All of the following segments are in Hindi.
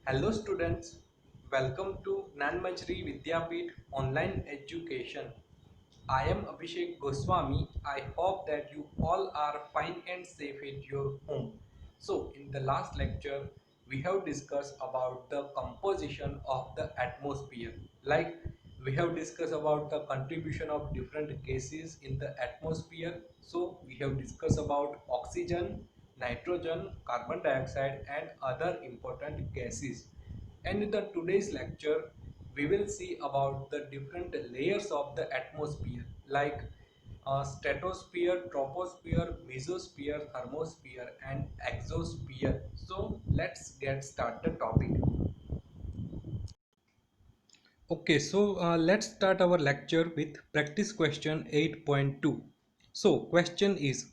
Hello students, welcome to Nanmachri Vidyapeeth Online Education. I am Abhishek Goswami. I hope that you all are fine and safe at your home. So in the last lecture, we have discussed about the composition of the atmosphere. Like we have discussed about the contribution of different gases in the atmosphere. So we have discussed about oxygen, nitrogen, carbon dioxide and other important gases. And in the today's lecture, we will see about the different layers of the atmosphere like stratosphere, troposphere, mesosphere, thermosphere and exosphere. So let's get started topic. Okay, so let's start our lecture with practice question 8.2. So question is,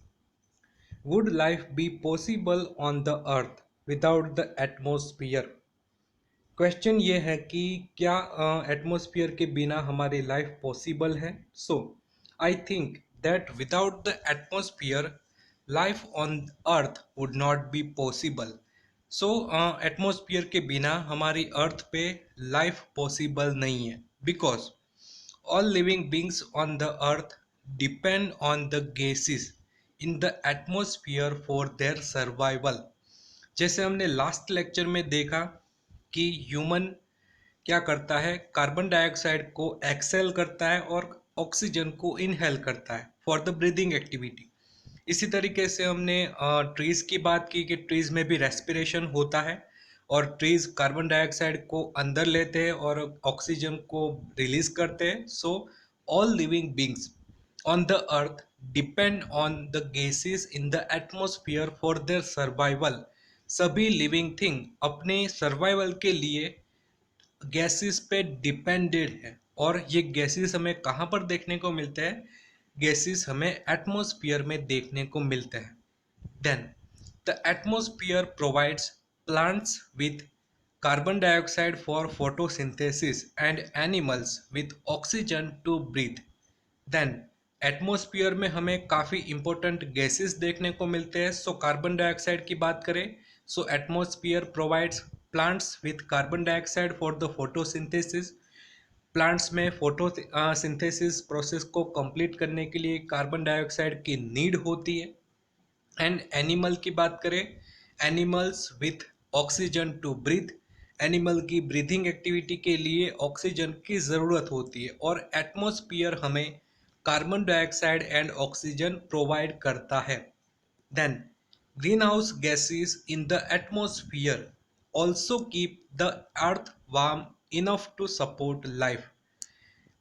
would life be possible on the earth without the atmosphere? Question ये है कि क्या एटमॉस्फेयर के बिना हमारी लाइफ पॉसिबल है। So I think that without the atmosphere life on earth would not be possible. So atmosphere के बिना हमारी अर्थ पे लाइफ पॉसिबल नहीं है, because all living beings on the earth depend on the gases in the atmosphere for their survival. जैसे हमने लास्ट लेक्चर में देखा कि ह्यूमन क्या करता है, कार्बन डाइऑक्साइड को एक्सेल करता है और ऑक्सीजन को इनहेल करता है फॉर द ब्रीदिंग एक्टिविटी। इसी तरीके से हमने ट्रीज की बात की कि ट्रीज में भी रेस्पिरेशन होता है और ट्रीज कार्बन डाइऑक्साइड को अंदर लेते हैं और ऑक्सीजन को रिलीज करते हैं। So all living beings on the earth depend on the gases in the atmosphere for their survival. सभी लिविंग थिंग अपने सर्वाइवल के लिए गैसेस पे डिपेंडेड है। और ये गैसेस हमें कहाँ पर देखने को मिलते हैं? गैसेस हमें एटमॉस्फेयर में देखने को मिलते हैं। Then the atmosphere provides plants with carbon dioxide for photosynthesis and animals with oxygen to breathe. Then atmosphere में हमें काफ़ी इंपॉर्टेंट गैसेस देखने को मिलते हैं। सो कार्बन डाइऑक्साइड की बात करें, so atmosphere provides plants with carbon dioxide for the photosynthesis. Plants में फोटो सिंथेसिस प्रोसेस को कंप्लीट करने के लिए कार्बन डाइऑक्साइड की नीड होती है। एंड एनिमल की बात करें, animals with oxygen to breathe. Animal की ब्रीथिंग एक्टिविटी के लिए ऑक्सीजन की ज़रूरत होती है और एटमॉस्फेयर हमें carbon dioxide and oxygen provide करता है। Then green house gases in the atmosphere also keep the earth warm enough to support life.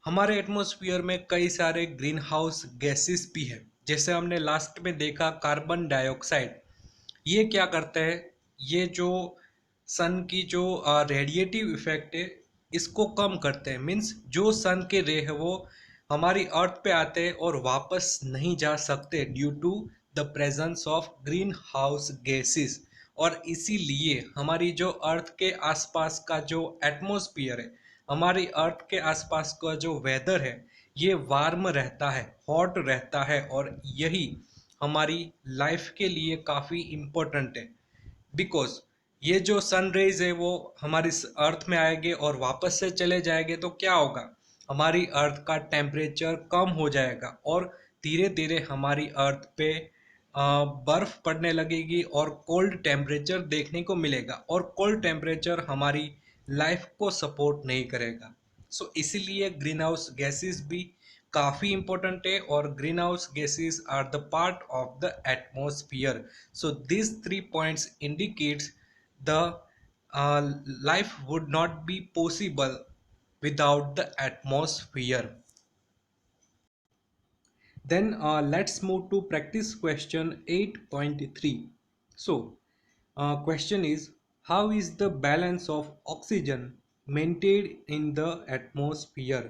हमारे एटमॉस्फेयर में कई सारे ग्रीन हाउस गैसेस भी है। जैसे हमने लास्ट में देखा कार्बन डाइऑक्साइड, ये क्या करता है, ये जो सन की जो रेडिएटिव इफेक्ट है इसको कम करते हैं। मीन्स जो सन के रे है वो हमारी अर्थ पे आते हैं और वापस नहीं जा सकते due to the presence of green house gases. और इसीलिए हमारी जो अर्थ के आसपास का जो एटमॉस्फेयर है, हमारी अर्थ के आसपास का जो वेदर है, ये वार्म रहता है, हॉट रहता है और यही हमारी लाइफ के लिए काफ़ी इम्पोर्टेंट है। बिकॉज ये जो सन रेज है वो हमारी अर्थ में आएंगे और वापस से चले जाएंगे तो क्या होगा, हमारी अर्थ का टेम्परेचर कम हो जाएगा और धीरे धीरे हमारी अर्थ पे बर्फ पड़ने लगेगी और कोल्ड टेम्परेचर देखने को मिलेगा और कोल्ड टेम्परेचर हमारी लाइफ को सपोर्ट नहीं करेगा। सो इसीलिए ग्रीन हाउस गैसेस भी काफ़ी इंपॉर्टेंट है और green house gases are the part of the atmosphere. So this 3 points indicates the life would not be possible without the atmosphere. Then let's move to practice question 8.3. So, question is, how is the balance of oxygen maintained in the atmosphere?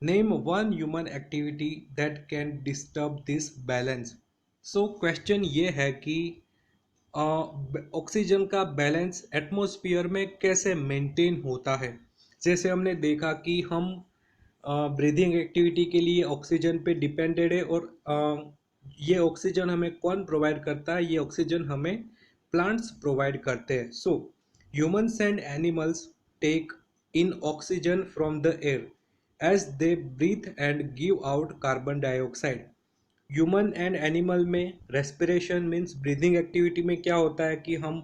Name one human activity that can disturb this balance. So, question ये है कि ऑक्सीजन का बैलेंस एटमॉस्फेयर में कैसे मेंटेन होता है। जैसे हमने देखा कि हम ब्रीदिंग एक्टिविटी के लिए ऑक्सीजन पे डिपेंडेड है और ये ऑक्सीजन हमें कौन प्रोवाइड करता है, ये ऑक्सीजन हमें प्लांट्स प्रोवाइड करते हैं। सो Humans and animals take in oxygen from the air as they breathe and give out carbon dioxide. Human and animal में रेस्पिरेशन मीन्स ब्रीदिंग एक्टिविटी में क्या होता है कि हम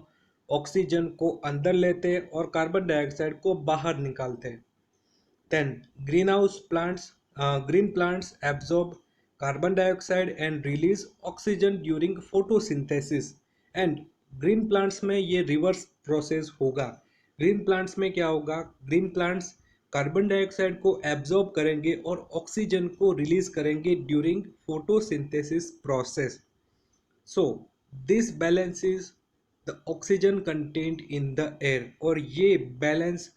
ऑक्सीजन को अंदर लेते हैं और कार्बन डाइऑक्साइड को बाहर निकालते हैं. Then green plants absorb carbon dioxide and release oxygen during photosynthesis. And green plants में ये रिवर्स प्रोसेस होगा. ग्रीन प्लांट्स में क्या होगा? ग्रीन प्लांट्स कार्बन डाइऑक्साइड को एब्जॉर्ब करेंगे और ऑक्सीजन को रिलीज करेंगे during photosynthesis process. So this balances the oxygen content in the air, और ये बैलेंस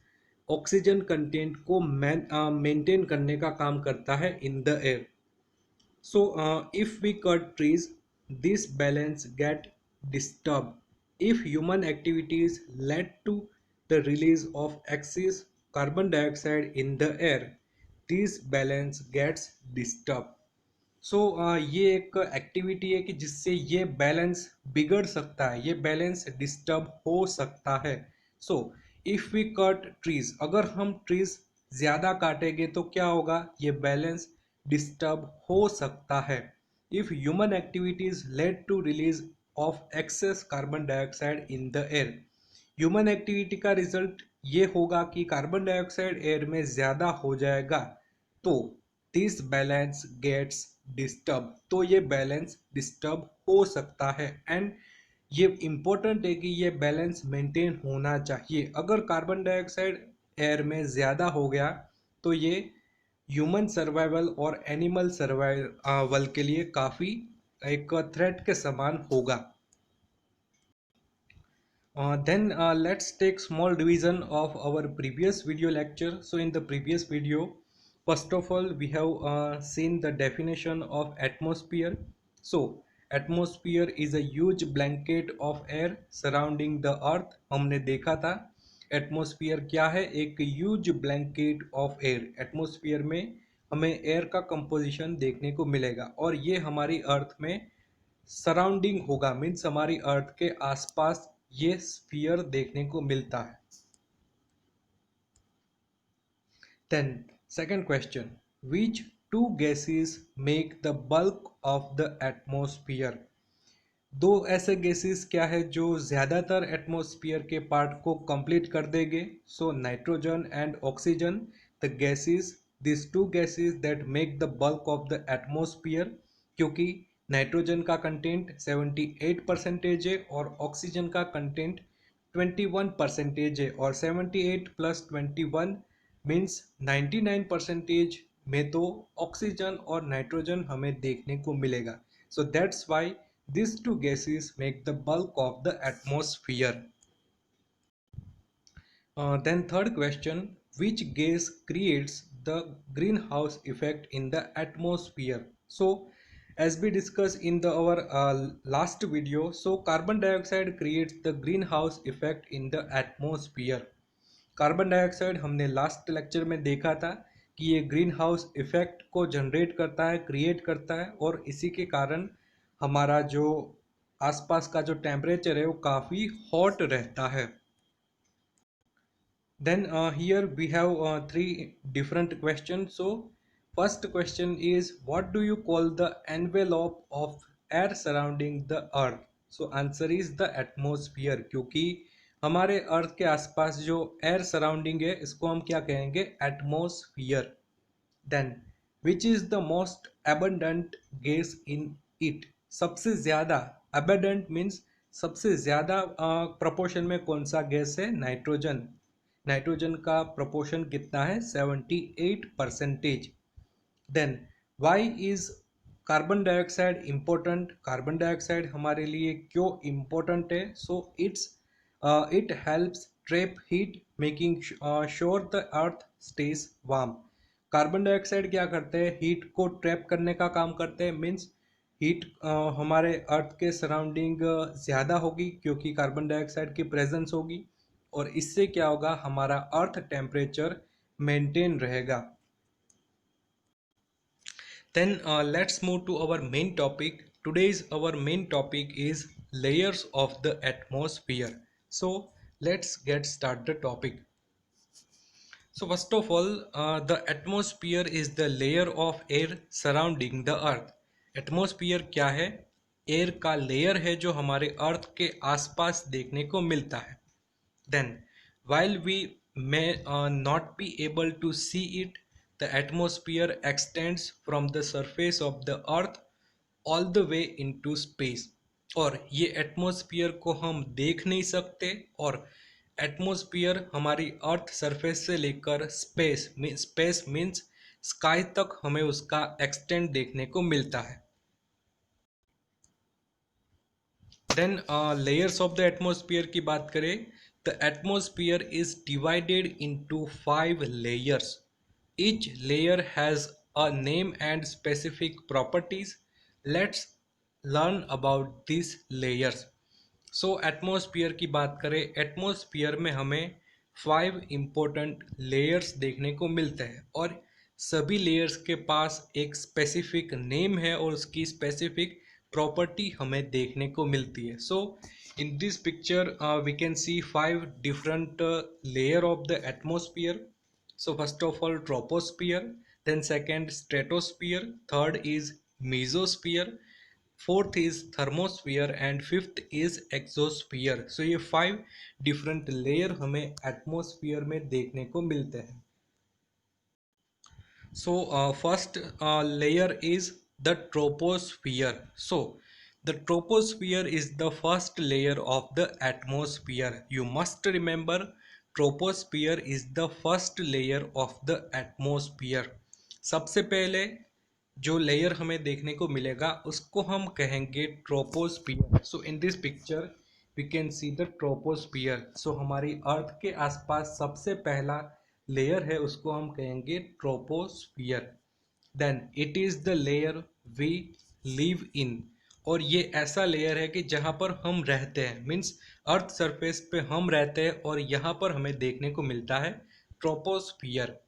ऑक्सीजन कंटेंट को मेंटेन करने का काम करता है इन the air. So, if we cut trees, this balance get disturbed. If human activities led to the release of excess carbon dioxide in the air, this balance gets disturbed. सो ये एक एक्टिविटी है कि जिससे ये बैलेंस बिगड़ सकता है, ये बैलेंस डिस्टर्ब हो सकता है. So if we cut trees, अगर हम ट्रीज ज़्यादा काटेंगे तो क्या होगा? ये बैलेंस डिस्टर्ब हो सकता है. If human activities led to release of excess carbon dioxide in the air, human activity का रिजल्ट ये होगा कि कार्बन डाइऑक्साइड एयर में ज़्यादा हो जाएगा, तो दिस बैलेंस गेट्स डिस्टर्ब. तो ये बैलेंस डिस्टर्ब हो सकता है. एंड ये इम्पोर्टेंट है कि ये बैलेंस मेंटेन होना चाहिए. अगर कार्बन डाइऑक्साइड एयर में ज़्यादा हो गया तो ये ह्यूमन सर्वाइवल और एनिमल सर्वाइवल के लिए काफ़ी एक थ्रेट के समान होगा. Then let's take small revision of our previous video lecture. So in the previous video, first of all we have seen the definition of atmosphere. So atmosphere is a huge blanket of air surrounding the earth. हमने देखा था एटमॉस्फेयर क्या है, एक huge blanket of air. Atmosphere में हमें एयर का कंपोजिशन देखने को मिलेगा और ये हमारी अर्थ में सराउंडिंग होगा, मीन्स हमारी अर्थ के आसपास ये स्फीयर देखने को मिलता है. Then second question, which two gases make the bulk of the atmosphere? दो ऐसे गैसेस क्या है जो ज़्यादातर एटमॉस्फेयर के पार्ट को कंप्लीट कर देंगे? So nitrogen and oxygen, the gases, this two gases that make the bulk of the atmosphere. क्योंकि नाइट्रोजन का कंटेंट 78% है और ऑक्सीजन का कंटेंट 21% है, और 78 + 21 मीन्स 99% में तो ऑक्सीजन और नाइट्रोजन हमें देखने को मिलेगा. So that's why these two gases make the bulk of the atmosphere. Then third question, which gas creates the greenhouse effect in the atmosphere? So as we discussed in our last video, so carbon dioxide creates the greenhouse effect in the atmosphere. Carbon dioxide हमने लास्ट लेक्चर में देखा था कि ये ग्रीन हाउस इफेक्ट को जनरेट करता है, क्रिएट करता है, और इसी के कारण हमारा जो आसपास का जो टेम्परेचर है वो काफ़ी हॉट रहता है. Then here we have 3 different question. So first question is, what do you call the envelope of air surrounding the earth? So answer is the atmosphere, क्योंकि हमारे अर्थ के आसपास जो एयर सराउंडिंग है इसको हम क्या कहेंगे? Atmosphere. Then which is the most abundant gas in it? सबसे ज़्यादा एबंडेंट मीन्स सबसे ज़्यादा प्रपोर्शन में कौन सा गैस है? नाइट्रोजन. नाइट्रोजन का प्रपोर्शन कितना है? 78%. Then why is carbon dioxide important? Carbon dioxide हमारे लिए क्यों इम्पोर्टेंट है? So it helps trap heat, making sure the earth stays warm. Carbon dioxide क्या करते हैं? हीट को ट्रैप करने का काम करते हैं. मीन्स हीट हमारे अर्थ के सराउंडिंग ज़्यादा होगी क्योंकि कार्बन डाइऑक्साइड की प्रेजेंस होगी, और इससे क्या होगा? हमारा अर्थ टेम्परेचर मेंटेन रहेगा. Then let's move to our main topic. Today's our main topic is layers of the atmosphere. So Let's get start the topic. So first of all, the atmosphere is the layer of air surrounding the earth. Atmosphere क्या है? एयर का लेयर है जो हमारे अर्थ के आसपास देखने को मिलता है. Then, while we may not be able to see it, the atmosphere extends from the surface of the earth all the way into space. और ये एटमॉस्फियर को हम देख नहीं सकते, और एटमॉस्फियर हमारी अर्थ सरफेस से लेकर स्पेस मीन्स स्काई तक हमें उसका एक्सटेंड देखने को मिलता है. देन लेयर्स ऑफ द एटमॉस्फेयर की बात करें, the atmosphere is divided into 5 layers. Each layer has a name and specific properties. Let's learn about this layers. So atmosphere की बात करें, एटमॉस्फेयर में हमें 5 इम्पोर्टेंट लेयर्स देखने को मिलते हैं, और सभी लेयर्स के पास एक स्पेसिफिक नेम है और उसकी स्पेसिफिक प्रॉपर्टी हमें देखने को मिलती है. So in this picture we can see 5 different layer of the atmosphere. So first of all, troposphere, then second stratosphere, third is mesosphere, fourth is thermosphere and fifth is exosphere. So ये 5 डिफरेंट लेयर हमें एटमॉस्फेयर में देखने को मिलते हैं. So first layer is the troposphere. So the troposphere is the first layer of the atmosphere. You must remember, troposphere is the first layer of the atmosphere. सबसे पहले जो लेयर हमें देखने को मिलेगा उसको हम कहेंगे troposphere. So in this picture we can see the troposphere. So हमारी अर्थ के आसपास सबसे पहला लेयर है उसको हम कहेंगे troposphere. Then it is the layer we live in. और ये ऐसा लेयर है कि जहाँ पर हम रहते हैं, मीन्स अर्थ सरफेस पे हम रहते हैं और यहाँ पर हमें देखने को मिलता है troposphere.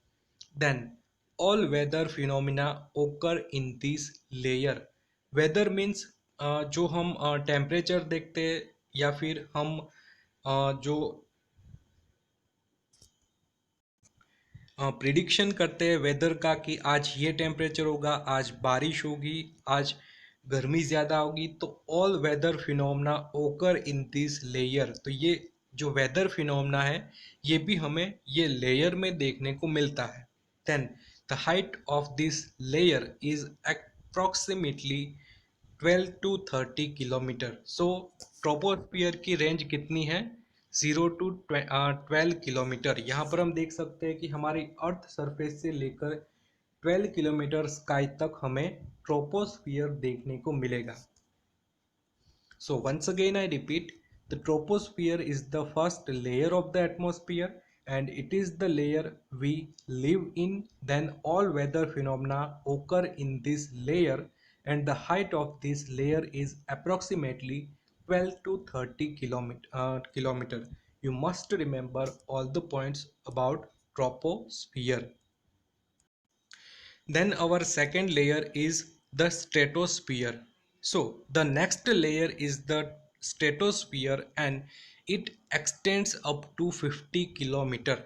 Then all weather phenomena occur in this layer. Weather means जो हम टेम्परेचर देखते हैं या फिर हम जो प्रिडिक्शन करते हैं वेदर का कि आज ये टेम्परेचर होगा, आज बारिश होगी, आज गर्मी ज़्यादा होगी, तो ऑल वेदर फिनोमना ओकर इन दिस लेयर. तो ये जो वेदर फिनोमना है ये भी हमें ये लेयर में देखने को मिलता है. Then the height of this layer is approximately 12 to 30 kilometre. So troposphere की रेंज कितनी है? 0 to 12 किलोमीटर. यहाँ पर हम देख सकते हैं कि हमारी अर्थ सरफेस से लेकर 12 किलोमीटर स्काई तक हमें ट्रोपोस्फियर देखने को मिलेगा. So once again I repeat, the troposphere is the first layer of the atmosphere and it is the layer we live in. Then all weather phenomena occur in this layer and the height of this layer is approximately 12 to 30 kilometer. You must remember all the points about troposphere. Then our second layer is the stratosphere. So the next layer is the stratosphere and it extends up to 50 kilometer.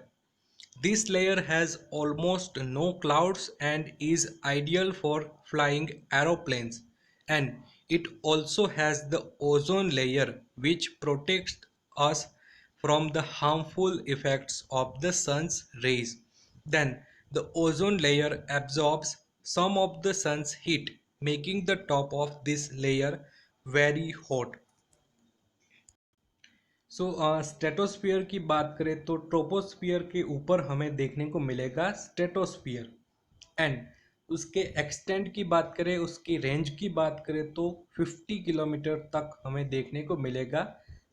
This layer has almost no clouds and is ideal for flying aeroplanes, and it also has the ozone layer which protects us from the harmful effects of the sun's rays. Then the ozone layer absorbs some of the sun's heat, making the top of this layer very hot. So stratosphere की बात करें तो ट्रोपोस्फियर के ऊपर हमें देखने को मिलेगा स्ट्रेटोस्फियर. एंड उसके एक्सटेंट की बात करें, उसकी रेंज की बात करें तो 50 किलोमीटर तक हमें देखने को मिलेगा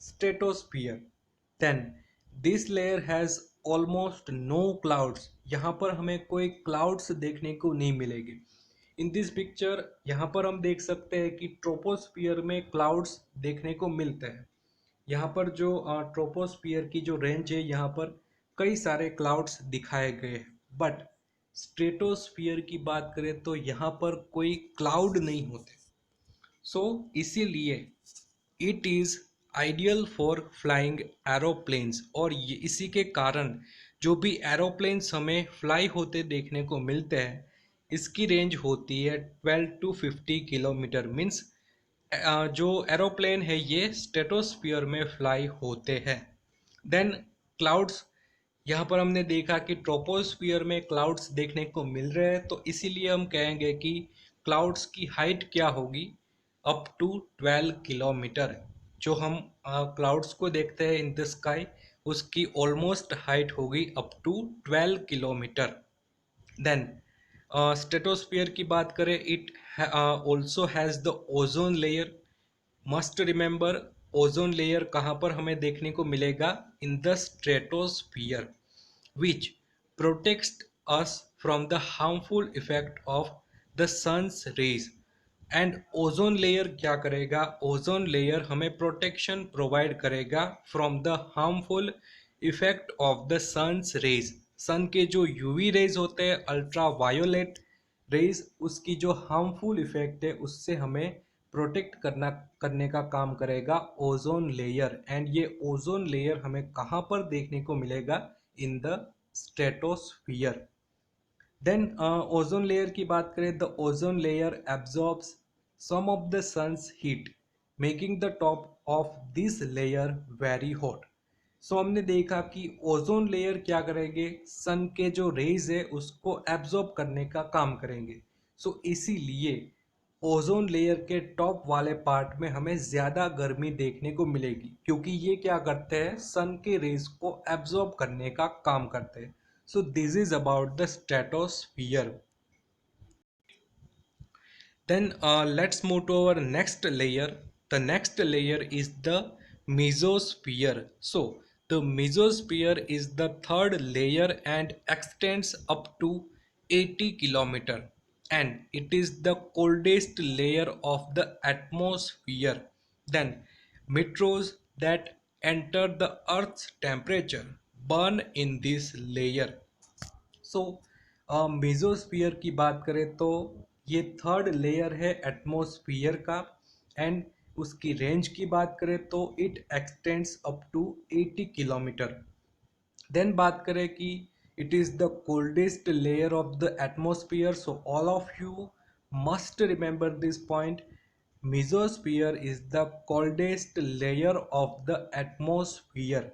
stratosphere. Then this layer has almost no clouds. यहाँ पर हमें कोई क्लाउड्स देखने को नहीं मिलेगी. इन दिस पिक्चर यहाँ पर हम देख सकते हैं कि ट्रोपोस्फियर में क्लाउड्स देखने को मिलते हैं. यहाँ पर जो ट्रोपोस्फियर की जो रेंज है यहाँ पर कई सारे क्लाउड्स दिखाए गए हैं, बट स्ट्रेटोस्फियर की बात करें तो यहाँ पर कोई क्लाउड नहीं होते. सो इसीलिए it is ideal for flying aeroplanes, और ये इसी के कारण जो भी एरोप्लेन्स हमें फ्लाई होते देखने को मिलते हैं, इसकी रेंज होती है 12 to 50 किलोमीटर। मीन्स जो एरोप्लेन है ये स्ट्रेटोस्फियर में फ्लाई होते हैं। देन क्लाउड्स, यहाँ पर हमने देखा कि ट्रोपोस्फियर में क्लाउड्स देखने को मिल रहे हैं, तो इसीलिए हम कहेंगे कि क्लाउड्स की हाइट क्या होगी, अप टू 12 किलोमीटर। जो हम क्लाउड्स को देखते हैं इन द स्काई, उसकी ऑलमोस्ट हाइट होगी up to 12 kilometre. Then stratosphere की बात करें, it also has the ozone layer. Must remember, ozone layer कहाँ पर हमें देखने को मिलेगा, in the stratosphere, which protects us from the harmful effect of the sun's rays। And ozone layer क्या करेगा, ओजोन लेयर हमें प्रोटेक्शन प्रोवाइड करेगा from the harmful effect of the sun's rays. Sun के जो यूवी रेज होते हैं, अल्ट्रा वायोलेट रेज, उसकी जो हार्मफुल इफेक्ट है उससे हमें प्रोटेक्ट करने का काम करेगा ओजोन लेयर। एंड ये ओजोन लेयर हमें कहाँ पर देखने को मिलेगा, in the stratosphere. Then ozone layer की बात करें, the ozone layer absorbs some of the sun's heat, making the top of this layer very hot. So हमने देखा कि ओजोन लेयर क्या करेंगे, सन के जो रेज है उसको एब्जॉर्ब करने का काम करेंगे। सो इसीलिए ओजोन लेयर के टॉप वाले पार्ट में हमें ज़्यादा गर्मी देखने को मिलेगी, क्योंकि ये क्या करते हैं, सन के रेज को एब्जॉर्ब करने का काम करते हैं। So this is about the stratosphere. Then let's move to our next layer. The next layer is the mesosphere. So the mesosphere is the third layer and extends up to 80 kilometer, and it is the coldest layer of the atmosphere. Then meteors that enter the Earth's temperature burn in this layer. So mesosphere की बात करें तो ये थर्ड लेयर है एटमॉस्फियर का, एंड उसकी रेंज की बात करें तो it extends up to 80 kilometre. Then बात करें कि it is the coldest layer of the atmosphere, so all of you must remember this point, mesosphere is the coldest layer of the atmosphere.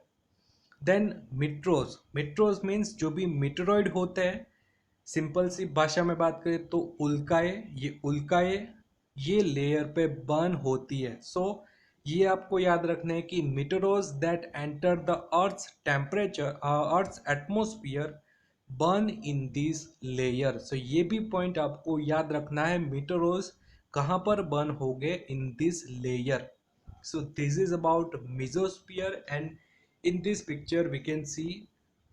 Then meteors, meteors means जो भी मिटरॉइड होते हैं, सिंपल सी भाषा में बात करें तो उल्काएं, ये उल्काएं ये लेयर पे बर्न होती है। सो ये आपको याद रखना है कि meteors that enter the earth's temperature, earth's atmosphere burn in this layer. So ये भी पॉइंट आपको याद रखना है, मिटरोज कहाँ पर बर्न होंगे, इन this layer. So this is about mesosphere, and in this picture we can see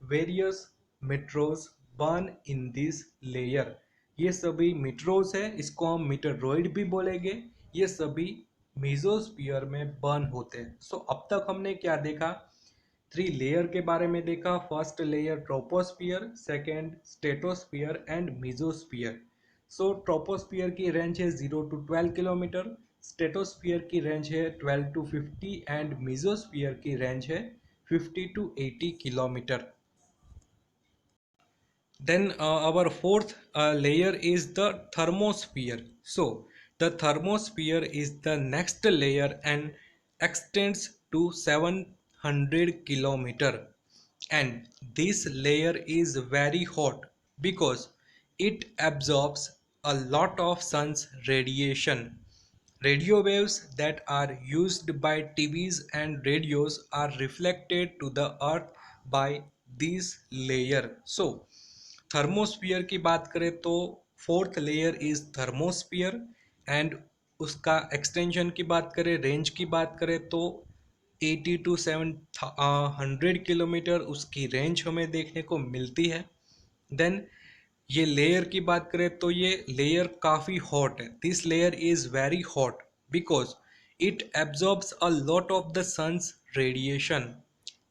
various meteors burn in this layer। ये सभी meteors है, इसको हम meteoroid भी बोलेंगे। ये सभी मेसोस्फियर में बर्न होते हैं। सो अब तक हमने क्या देखा, थ्री लेयर के बारे में देखा। First layer troposphere, second stratosphere and mesosphere. So troposphere की रेंज है 0 to 12 किलोमीटर, स्ट्रेटोस्फियर की रेंज है 12 to 50 एंड मेसोस्फियर की रेंज है 50 to 80 kilometre. Then our fourth layer is the thermosphere. So the thermosphere is the next layer and extends to 700 kilometer, and this layer is very hot because it absorbs a lot of sun's radiation. Radio waves that are used by TVs and radios are reflected to the earth by this layer. So thermosphere की बात करें तो fourth layer is thermosphere, and उसका एक्सटेंशन की बात करें, रेंज की बात करें तो 80 to 700 किलोमीटर उसकी रेंज हमें देखने को मिलती है। देन ये लेयर की बात करें तो ये लेयर काफ़ी हॉट है। This layer is very hot because it absorbs a lot of the sun's radiation.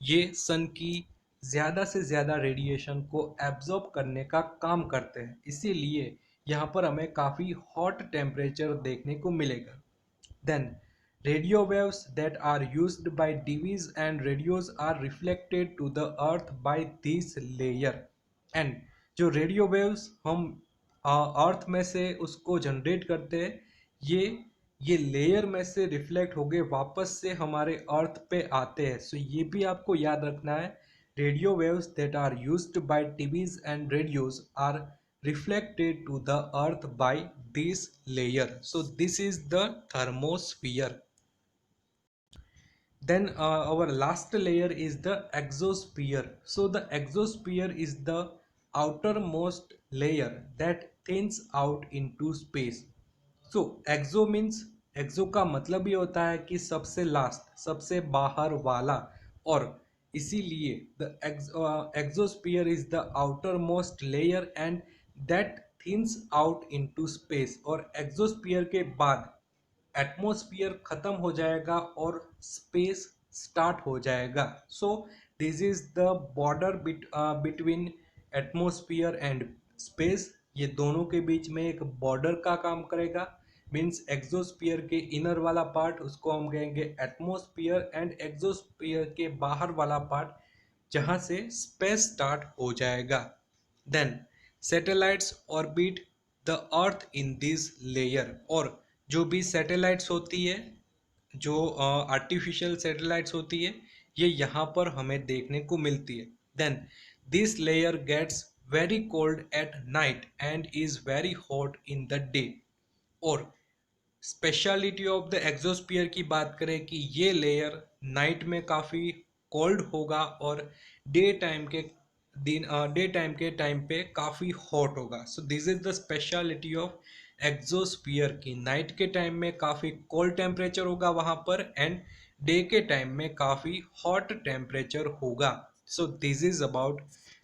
ये सन की ज़्यादा से ज़्यादा रेडिएशन को एब्जॉर्ब करने का काम करते हैं, इसीलिए यहाँ पर हमें काफ़ी हॉट टेम्परेचर देखने को मिलेगा। Then Radio waves that are used by TVs and radios are reflected to the earth by this layer. And जो रेडियो वेव्स हम अर्थ में से उसको जनरेट करते हैं, ये ये लेयर में से रिफ्लेक्ट हो गए वापस से हमारे अर्थ पे आते हैं. सो ये भी आपको याद रखना है. Radio waves that are used by TVs and radios are reflected to the earth by this layer. So this is the thermosphere. Then our last layer is the exosphere. So the exosphere is the outermost layer that thins out into space. So exo means, exo का मतलब ये होता है कि सबसे लास्ट, सबसे बाहर वाला. और इसीलिए the exosphere is the outermost layer and that thins out into space. और exosphere के बाद एटमॉस्फेयर खत्म हो जाएगा और स्पेस स्टार्ट हो जाएगा. सो this is the border between atmosphere and space. ये दोनों के बीच में एक बॉर्डर का काम करेगा. मीन्स एक्सोस्फीयर के इनर वाला पार्ट उसको हम कहेंगे एटमॉस्फेयर, एंड एक्सोस्फीयर के बाहर वाला पार्ट जहां से स्पेस स्टार्ट हो जाएगा. Then satellites orbit the earth in this layer. और जो भी सैटेलाइट्स होती है, जो आर्टिफिशियल सैटेलाइट्स होती है, ये यहाँ पर हमें देखने को मिलती है. Then this layer gets very cold at night and is very hot in the day. और स्पेशलिटी ऑफ द एक्सोस्फीयर की बात करें कि ये लेयर नाइट में काफ़ी कोल्ड होगा और डे टाइम के टाइम पे काफ़ी हॉट होगा. So this is the speciality of exosphere की नाइट के टाइम में काफ़ी कोल्ड टेम्परेचर होगा वहाँ पर, एंड डे के टाइम में काफ़ी हॉट टेम्परेचर होगा. So this is about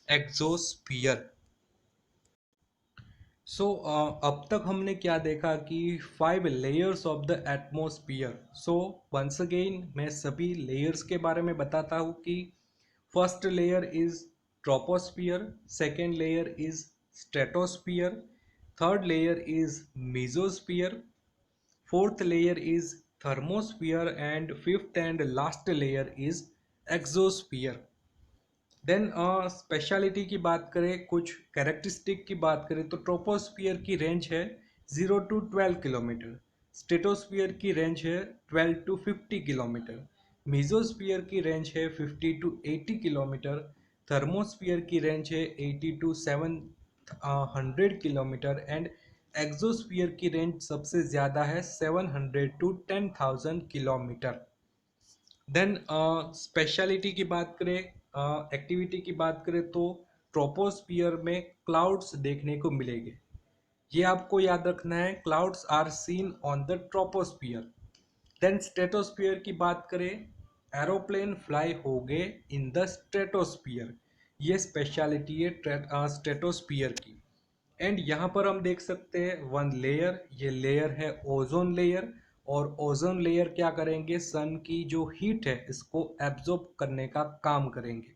exosphere. So अब तक हमने क्या देखा कि 5 layers of the atmosphere. So once again मैं सभी लेयर्स के बारे में बताता हूँ कि first layer is troposphere, second layer is stratosphere, third layer is mesosphere, fourth layer is thermosphere, and fifth and last layer is exosphere. Then speciality की बात करें, कुछ कैरेक्टरिस्टिक की बात करें तो ट्रोपोस्फियर की रेंज है 0 to 12 किलोमीटर, स्ट्रेटोस्फियर की रेंज है 12 to 50 किलोमीटर, मीजोस्फियर की रेंज है 50 to 80 किलोमीटर, थर्मोस्फियर की रेंज है 80 to 700 किलोमीटर, एंड एक्सोस्फियर की रेंज सबसे ज़्यादा है 700 to 10,000 किलोमीटर. देन स्पेशलिटी की बात करें, एक्टिविटी की बात करें तो ट्रोपोस्फियर में क्लाउड्स देखने को मिलेंगे. ये आपको याद रखना है, clouds are seen on the troposphere. Then stratosphere की बात करें, एरोप्लेन फ्लाई हो गए इन द स्ट्रेटोस्फियर. ये स्पेशलिटी है स्ट्रेटोस्फियर की. एंड यहाँ पर हम देख सकते हैं वन लेयर, ये लेयर है ओजोन लेयर. और ओजोन लेयर क्या करेंगे, सन की जो हीट है इसको एब्जॉर्ब करने का काम करेंगे.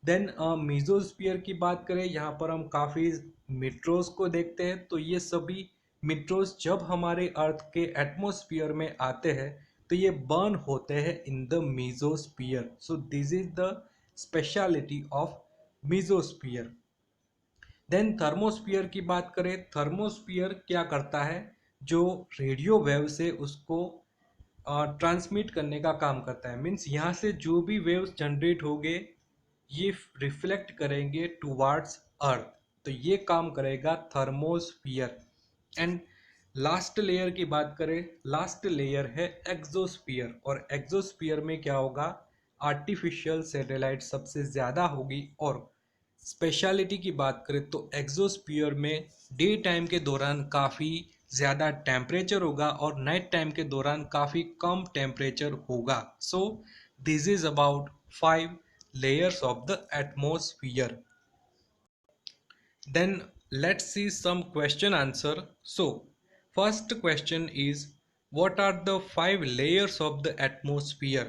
देन मीजोस्फियर की बात करें, यहाँ पर हम काफ़ी मिट्रोस को देखते हैं. तो ये सभी मिट्रोस जब हमारे अर्थ के एटमॉस्फियर में आते हैं तो ये बर्न होते हैं in the mesosphere. So this is the speciality of mesosphere. Then thermosphere की बात करें, थर्मोस्फियर क्या करता है, जो रेडियो वेव से उसको ट्रांसमिट करने का काम करता है. मीन्स यहाँ से जो भी वेव्स जनरेट होंगे ये रिफ्लेक्ट करेंगे टुवार्ड्स अर्थ. तो ये काम करेगा थर्मोस्फियर. एंड लास्ट लेयर की बात करें, लास्ट लेयर है एक्सोस्फियर. और एक्सोस्फियर में क्या होगा, आर्टिफिशियल सैटेलाइट सबसे ज़्यादा होगी. और स्पेशलिटी की बात करें तो एक्सोस्फियर में डे टाइम के दौरान काफ़ी ज़्यादा टेम्परेचर होगा और नाइट टाइम के दौरान काफ़ी कम टेम्परेचर होगा. So this is about 5 layers of the atmosphere. Then let's see some question answer. So first question is, what are the 5 layers of the atmosphere?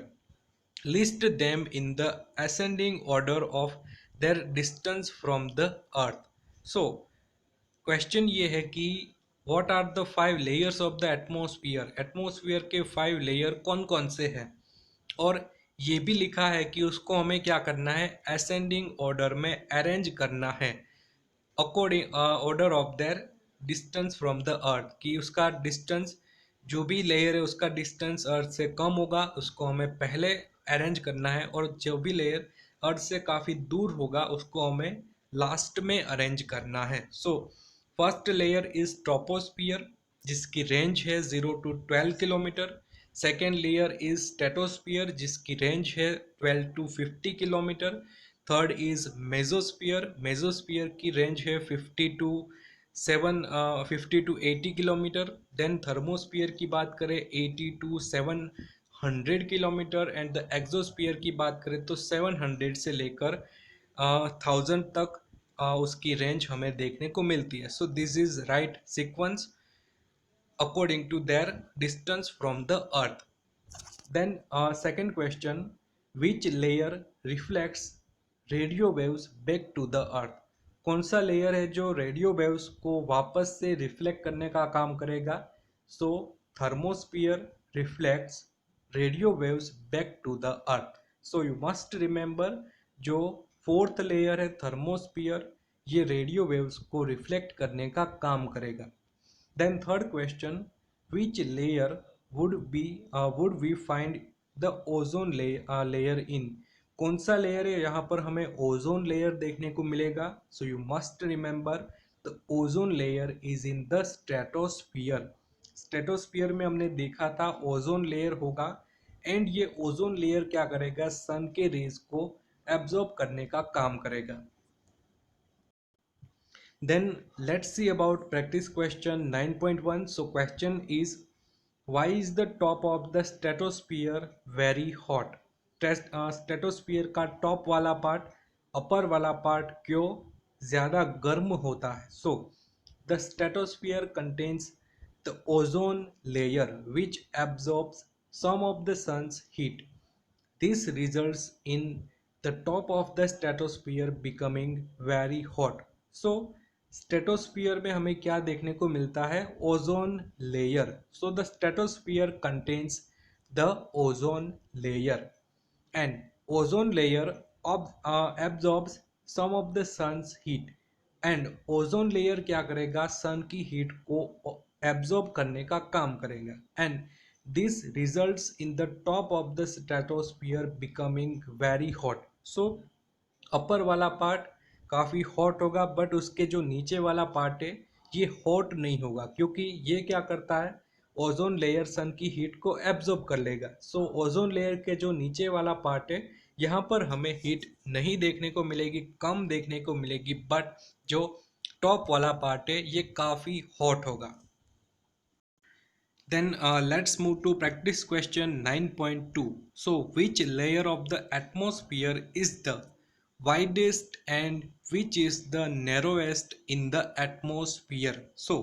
List them in the ascending order of their distance from the earth. So question ये है कि what are the 5 layers of the atmosphere, atmosphere के 5 लेयर कौन कौन से हैं, और ये भी लिखा है कि उसको हमें क्या करना है, असेंडिंग ऑर्डर में अरेंज करना है according order of their distance from the earth, कि उसका डिस्टेंस, जो भी लेयर है उसका डिस्टेंस अर्थ से कम होगा उसको हमें पहले अरेंज करना है, और जो भी लेयर अर्थ से काफ़ी दूर होगा उसको हमें लास्ट में अरेंज करना है। So first layer is troposphere जिसकी रेंज है 0 to 12 kilometre. Second layer is stratosphere जिसकी रेंज है 12 to 50 किलोमीटर। थर्ड इज मेजोस्फियर, मेजोस्फियर की रेंज है 50 to 80 किलोमीटर। देन थर्मोस्फियर की बात करें 80 to 700 kilometre, and the exosphere की बात करें तो 700 से लेकर 1000 तक उसकी रेंज हमें देखने को मिलती है। सो this is right sequence according to their distance from the earth. Then second question, which layer reflects radio waves back to the earth, कौन सा लेयर है जो रेडियो वेव्स को वापस से रिफ्लेक्ट करने का काम करेगा। So thermosphere reflects radio waves back to the earth. So you must remember, जो फोर्थ लेयर है थर्मोस्फियर, ये रेडियो वेव्स को रिफ्लेक्ट करने का काम करेगा। Then third question, which layer would we find the ozone layer in, कौन सा लेयर है यहाँ पर हमें ओजोन लेयर देखने को मिलेगा। सो you must remember the ozone layer is in the stratosphere. Stratosphere में हमने देखा था ओजोन लेयर होगा, एंड ये ओजोन लेयर क्या करेगा, सन के रेज को एब्जॉर्ब करने का काम करेगा। Then let's see about practice question 9.1. So question is, why is the top of the stratosphere very hot? Stratosphere का टॉप वाला पार्ट, अपर वाला पार्ट क्यों ज़्यादा गर्म होता है। सो the stratosphere contains the ozone layer which absorbs some of the sun's heat. This results in the top of the stratosphere becoming very hot. So stratosphere में हमें क्या देखने को मिलता है, ozone layer. So the stratosphere contains the ozone layer, and ozone layer absorbs some of the sun's heat, and ozone layer क्या करेगा, सन की हीट को एब्जॉर्ब करने का काम करेगा, and this results in the top of the stratosphere becoming very hot. So upper वाला पार्ट काफ़ी हॉट होगा, बट उसके जो नीचे वाला पार्ट है ये हॉट नहीं होगा, क्योंकि ये क्या करता है, ओजोन लेयर सन की हीट को एब्जॉर्ब कर लेगा। सो ओजोन लेयर के जो नीचे वाला पार्ट है यहाँ पर हमें हीट नहीं देखने को मिलेगी, कम देखने को मिलेगी, बट जो टॉप वाला पार्ट है ये काफ़ी हॉट होगा। Then let's move to practice question 9.2. So which layer of the atmosphere is the widest and which is the narrowest in the atmosphere? So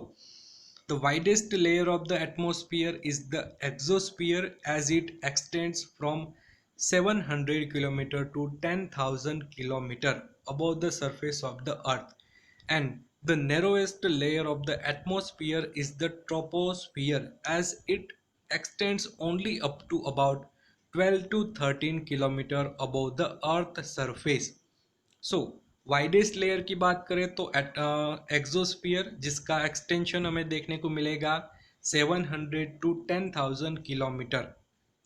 the widest layer of the atmosphere is the exosphere, as it extends from 700 km to 10,000 km above the surface of the earth, and the narrowest layer of the atmosphere is the troposphere, as it extends only up to about 12 to 13 km above the earth surface. So widest layer की बात करें तो एक्सोस्फियर, जिसका एक्सटेंशन हमें देखने को मिलेगा 700 to 10,000 kilometre,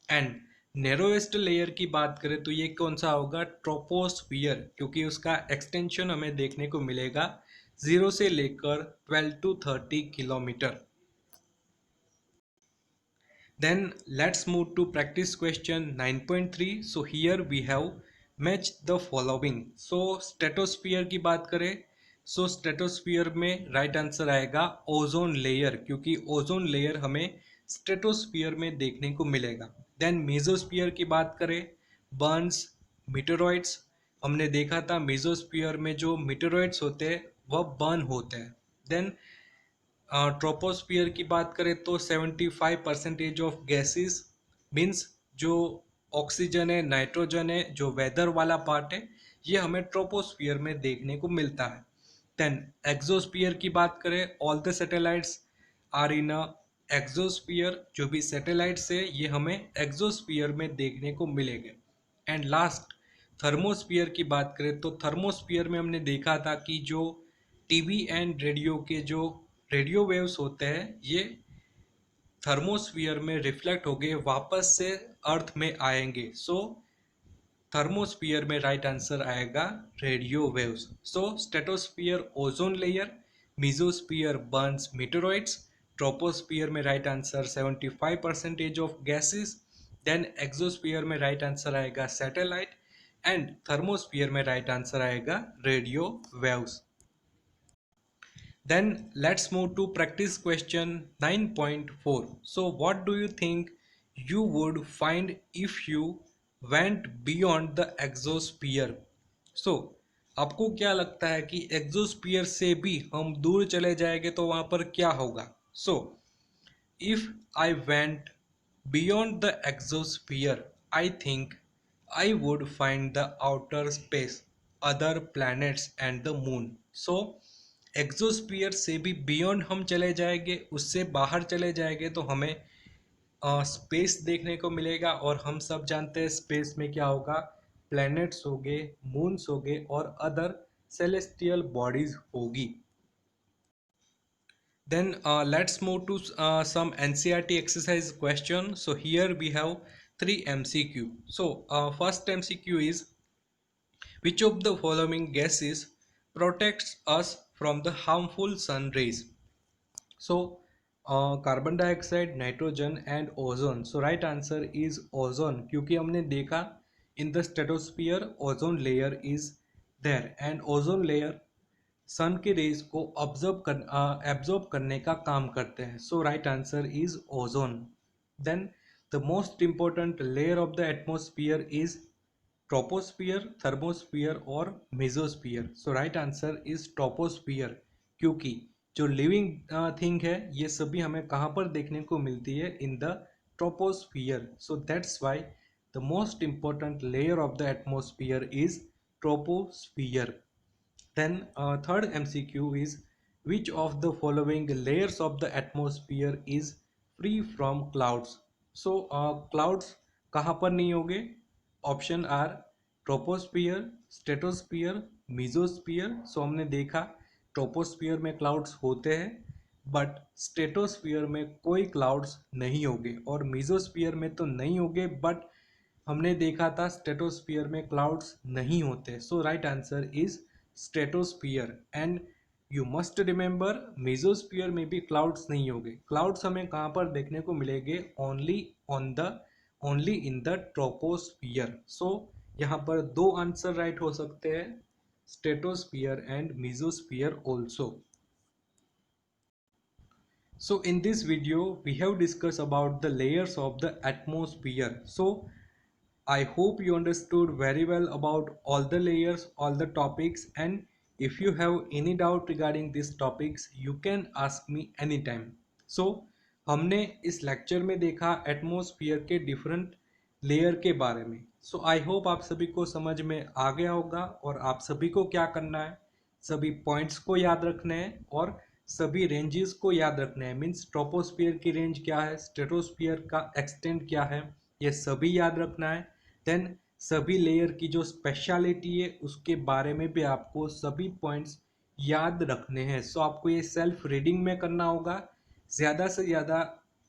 and narrowest layer की बात करें तो ये कौन सा होगा, ट्रोपोस्फियर, क्योंकि उसका एक्सटेंशन हमें देखने को मिलेगा 0 से लेकर 12 to 30 kilometre. Then let's move to practice question 9.3. So here we have match the following. So stratosphere की बात करें, सो स्ट्रेटोस्फियर में राइट आंसर आएगा ओजोन लेयर, क्योंकि ओजोन लेयर हमें स्ट्रेटोस्फियर में देखने को मिलेगा। देन मेसोस्फियर की बात करें, बर्न्स मीटेरॉइड्स, हमने देखा था मेसोस्फियर में जो मीटेरॉइड्स होते हैं वह बर्न होते हैं। देन ट्रोपोस्फियर की बात करें तो 75% ऑफ गैसेस, मीन्स जो ऑक्सीजन है, नाइट्रोजन है, जो वेदर वाला पार्ट है, ये हमें ट्रोपोस्फियर में देखने को मिलता है। देन एक्सोस्फियर की बात करें, all the satellites are in a exosphere, जो भी सैटेलाइट्स है ये हमें एक्सोस्फीयर में देखने को मिलेंगे। एंड लास्ट थर्मोस्फीयर की बात करें तो थर्मोस्फीयर में हमने देखा था कि जो टीवी एंड रेडियो के जो रेडियो वेव्स होते हैं ये थर्मोस्फीयर में रिफ्लेक्ट होके वापस से अर्थ में आएंगे। सो थर्मोस्फीयर में राइट आंसर आएगा radio waves. So stratosphere ozone layer, mesosphere burns meteoroids, troposphere में right answer 75% of gases, then exosphere में राइट आंसर आएगा सैटेलाइट, एंड थर्मोस्फीयर में राइट आंसर आएगा radio waves. Then let's move to practice question 9.4. So what do you think you would find if you went beyond the exosphere? So आपको क्या लगता है कि एक्सोस्फीयर से भी हम दूर चले जाएंगे तो वहां पर क्या होगा? So if I went beyond the exosphere, I think I would find the outer space, other planets and the moon. So exosphere से भी बियॉन्ड हम चले जाएंगे, उससे बाहर चले जाएंगे तो हमें स्पेस देखने को मिलेगा, और हम सब जानते हैं स्पेस में क्या होगा, प्लैनेट्स होंगे, मून्स होंगे और अदर सेलेस्टियल बॉडीज होगी। Then let's move to some NCERT exercise question. So here we have 3 MCQ. So first MCQ is, which of the following gases protects us from the harmful sun rays? So carbon dioxide, nitrogen and ozone. So right answer is ozone, क्योंकि हमने देखा in the stratosphere ozone layer is there, and ozone layer सन के रेज को एब्जॉर्ब करने का काम करते हैं। So right answer is ozone. Then the most important layer of the atmosphere is troposphere, thermosphere और mesosphere. So right answer is troposphere, क्योंकि जो लिविंग थिंग है ये सभी हमें कहाँ पर देखने को मिलती है, इन the troposphere. So that's why the most important layer of the atmosphere is troposphere. Then third MCQ is, which of the following layers of the atmosphere is free from clouds? So clouds कहाँ पर नहीं होंगे? Option are troposphere, stratosphere, mesosphere. So हमने देखा ट्रोपोस्फियर में क्लाउड्स होते हैं बट स्ट्रेटोस्फियर में कोई क्लाउड्स नहीं होंगे, और मीजोस्फियर में तो नहीं होंगे बट हमने देखा था स्ट्रेटोस्फियर में क्लाउड्स नहीं होते। So right answer is stratosphere. And you must remember mesosphere में भी क्लाउड्स नहीं होंगे। क्लाउड्स हमें कहाँ पर देखने को मिलेंगे? Only in the troposphere. So यहाँ पर दो आंसर राइट हो सकते हैं, stratosphere and mesosphere also. So in this video we have discussed about the layers of the atmosphere. So I hope you understood very well about all the layers, all the topics, and if you have any doubt regarding these topics, you can ask me anytime. So, हमने इस लेक्चर में देखा एटमॉस्फेयर के डिफरेंट लेयर के बारे में। सो आई होप आप सभी को समझ में आ गया होगा, और आप सभी को क्या करना है, सभी पॉइंट्स को याद रखने हैं और सभी रेंजेस को याद रखने हैं। मीन्स ट्रोपोस्फियर की रेंज क्या है, स्ट्रेटोस्फियर का एक्सटेंट क्या है, ये सभी याद रखना है। देन सभी लेयर की जो स्पेशलिटी है उसके बारे में भी आपको सभी पॉइंट्स याद रखने हैं। सो आपको ये सेल्फ रीडिंग में करना होगा, ज़्यादा से ज़्यादा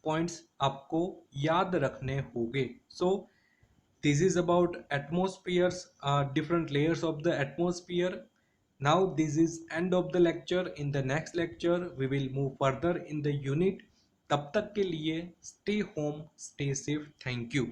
पॉइंट्स आपको याद रखने होंगे। सो this is about atmospheres, different layers of the atmosphere. Now this is end of the lecture. In the next lecture we will move further in the unit. तब तक के लिए stay home, stay safe. Thank you.